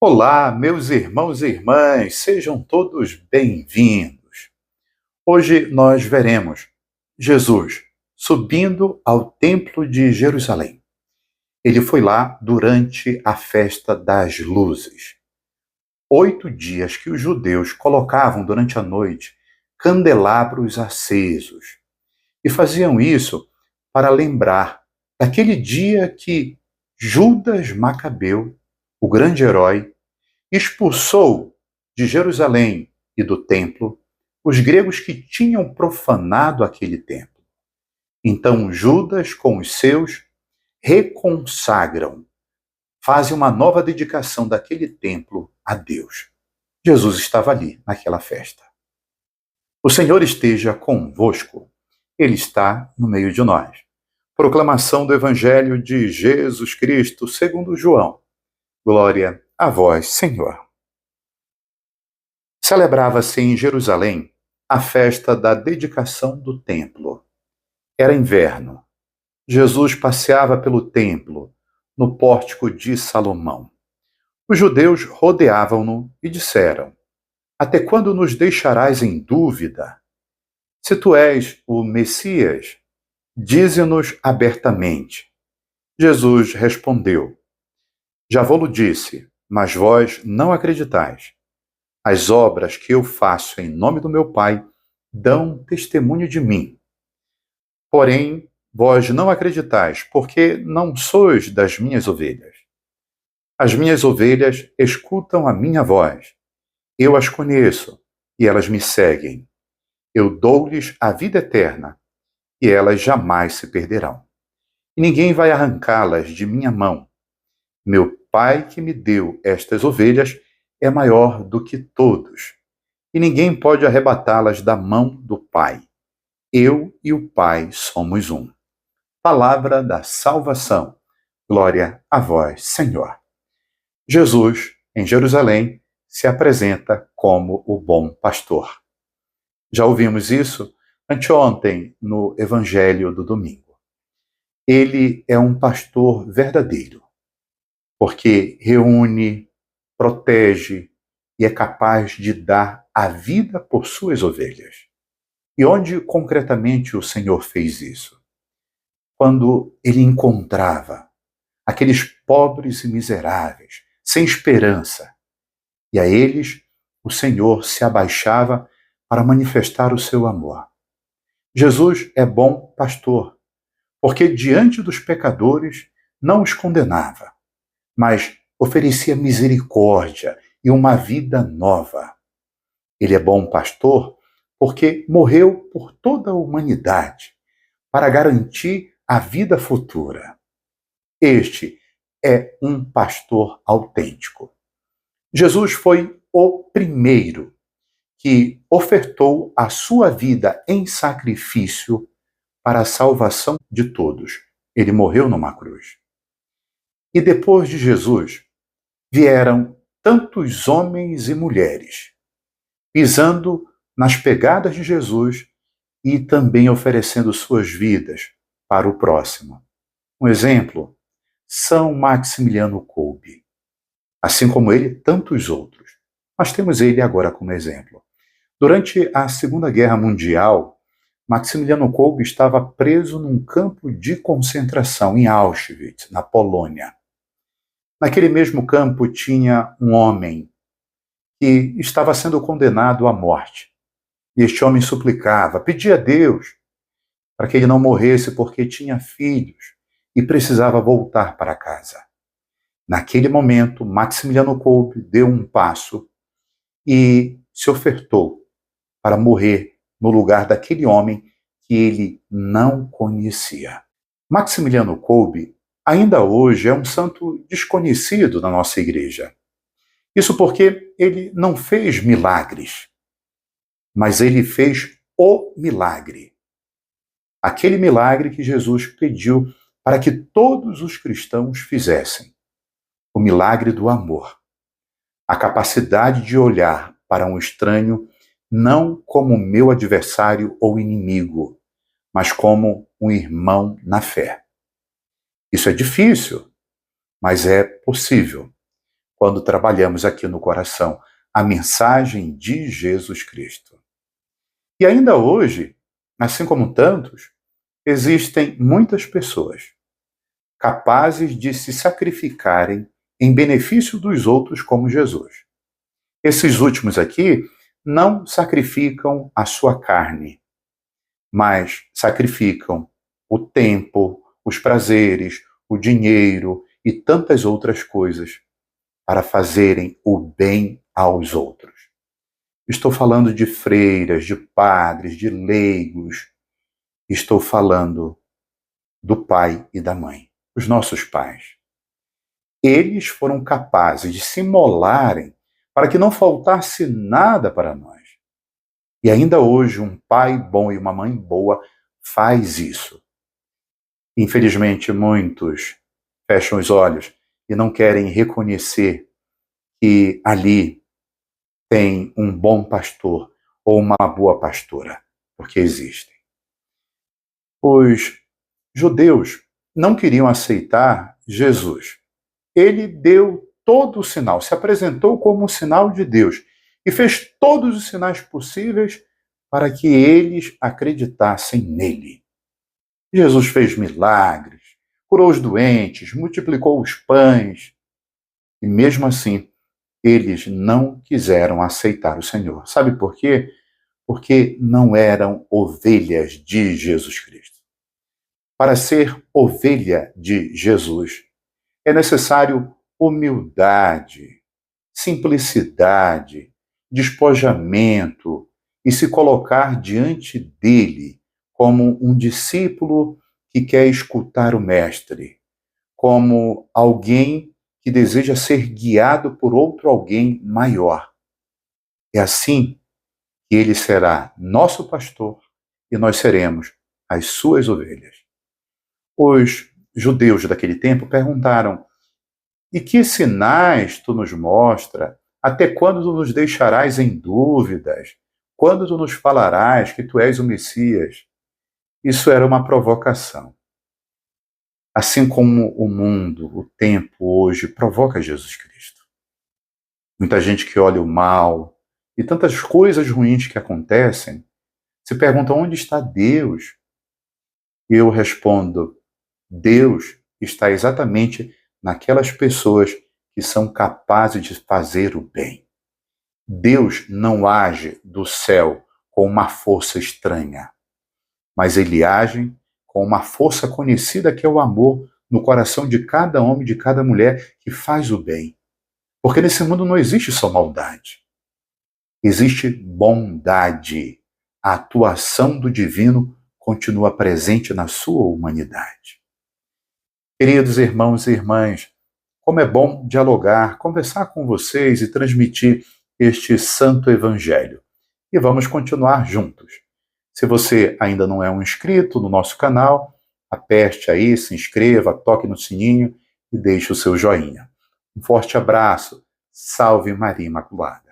Olá, meus irmãos e irmãs, sejam todos bem-vindos. Hoje nós veremos Jesus subindo ao Templo de Jerusalém. Ele foi lá durante a festa das luzes. 8 dias que os judeus colocavam durante a noite candelabros acesos e faziam isso para lembrar daquele dia que Judas Macabeu, o grande herói, expulsou de Jerusalém e do templo os gregos que tinham profanado aquele templo. Então Judas, com os seus, reconsagram, fazem uma nova dedicação daquele templo a Deus. Jesus estava ali, naquela festa. O Senhor esteja convosco. Ele está no meio de nós. Proclamação do Evangelho de Jesus Cristo, segundo João. Glória a vós, Senhor. Celebrava-se em Jerusalém a festa da dedicação do templo. Era inverno. Jesus passeava pelo templo, no pórtico de Salomão. Os judeus rodeavam-no e disseram: Até quando nos deixarás em dúvida? Se tu és o Messias, dize-nos abertamente. Jesus respondeu: Já vou-lo disse, mas vós não acreditais. As obras que eu faço em nome do meu Pai dão testemunho de mim. Porém, vós não acreditais, porque não sois das minhas ovelhas. As minhas ovelhas escutam a minha voz. Eu as conheço, e elas me seguem. Eu dou-lhes a vida eterna, e elas jamais se perderão. E ninguém vai arrancá-las de minha mão. Meu Pai que me deu estas ovelhas é maior do que todos, e ninguém pode arrebatá-las da mão do Pai. Eu e o Pai somos um. Palavra da salvação. Glória a vós, Senhor. Jesus, em Jerusalém, se apresenta como o bom pastor. Já ouvimos isso anteontem no Evangelho do domingo. Ele é um pastor verdadeiro, porque reúne, protege e é capaz de dar a vida por suas ovelhas. E onde concretamente o Senhor fez isso? Quando ele encontrava aqueles pobres e miseráveis, sem esperança, e a eles o Senhor se abaixava para manifestar o seu amor. Jesus é bom pastor, porque diante dos pecadores não os condenava, mas oferecia misericórdia e uma vida nova. Ele é bom pastor porque morreu por toda a humanidade para garantir a vida futura. Este é um pastor autêntico. Jesus foi o primeiro que ofertou a sua vida em sacrifício para a salvação de todos. Ele morreu numa cruz. E depois de Jesus, vieram tantos homens e mulheres, pisando nas pegadas de Jesus e também oferecendo suas vidas para o próximo. Um exemplo, São Maximiliano Kolbe. Assim como ele, tantos outros. Mas temos ele agora como exemplo. Durante a Segunda Guerra Mundial, Maximiliano Kolbe estava preso num campo de concentração em Auschwitz, na Polônia. Naquele mesmo campo tinha um homem que estava sendo condenado à morte. E este homem suplicava, pedia a Deus para que ele não morresse porque tinha filhos e precisava voltar para casa. Naquele momento, Maximiliano Kolbe deu um passo e se ofertou para morrer no lugar daquele homem que ele não conhecia. Maximiliano Kolbe ainda hoje é um santo desconhecido na nossa igreja. Isso porque ele não fez milagres, mas ele fez o milagre. Aquele milagre que Jesus pediu para que todos os cristãos fizessem. O milagre do amor. A capacidade de olhar para um estranho não como meu adversário ou inimigo, mas como um irmão na fé. Isso é difícil, mas é possível quando trabalhamos aqui no coração a mensagem de Jesus Cristo. E ainda hoje, assim como tantos, existem muitas pessoas capazes de se sacrificarem em benefício dos outros como Jesus. Esses últimos aqui não sacrificam a sua carne, mas sacrificam o tempo, os prazeres, o dinheiro e tantas outras coisas para fazerem o bem aos outros. Estou falando de freiras, de padres, de leigos. Estou falando do pai e da mãe, os nossos pais. Eles foram capazes de se imolarem para que não faltasse nada para nós. E ainda hoje um pai bom e uma mãe boa faz isso. Infelizmente, muitos fecham os olhos e não querem reconhecer que ali tem um bom pastor ou uma boa pastora, porque existem. Os judeus não queriam aceitar Jesus. Ele deu todo o sinal, se apresentou como um sinal de Deus e fez todos os sinais possíveis para que eles acreditassem nele. Jesus fez milagres, curou os doentes, multiplicou os pães e mesmo assim eles não quiseram aceitar o Senhor. Sabe por quê? Porque não eram ovelhas de Jesus Cristo. Para ser ovelha de Jesus, é necessário humildade, simplicidade, despojamento e se colocar diante dele como um discípulo que quer escutar o Mestre, como alguém que deseja ser guiado por outro alguém maior. É assim que ele será nosso pastor e nós seremos as suas ovelhas. Os judeus daquele tempo perguntaram: e que sinais tu nos mostra? Até quando tu nos deixarás em dúvidas? Quando tu nos falarás que tu és o Messias? Isso era uma provocação. Assim como o mundo, o tempo hoje provoca Jesus Cristo. Muita gente que olha o mal e tantas coisas ruins que acontecem se pergunta onde está Deus? E eu respondo: Deus está exatamente naquelas pessoas que são capazes de fazer o bem. Deus não age do céu com uma força estranha, mas ele age com uma força conhecida que é o amor no coração de cada homem, de cada mulher que faz o bem. Porque nesse mundo não existe só maldade. Existe bondade. A atuação do divino continua presente na sua humanidade. Queridos irmãos e irmãs, como é bom dialogar, conversar com vocês e transmitir este santo evangelho. E vamos continuar juntos. Se você ainda não é um inscrito no nosso canal, aperte aí, se inscreva, toque no sininho e deixe o seu joinha. Um forte abraço. Salve Maria Imaculada.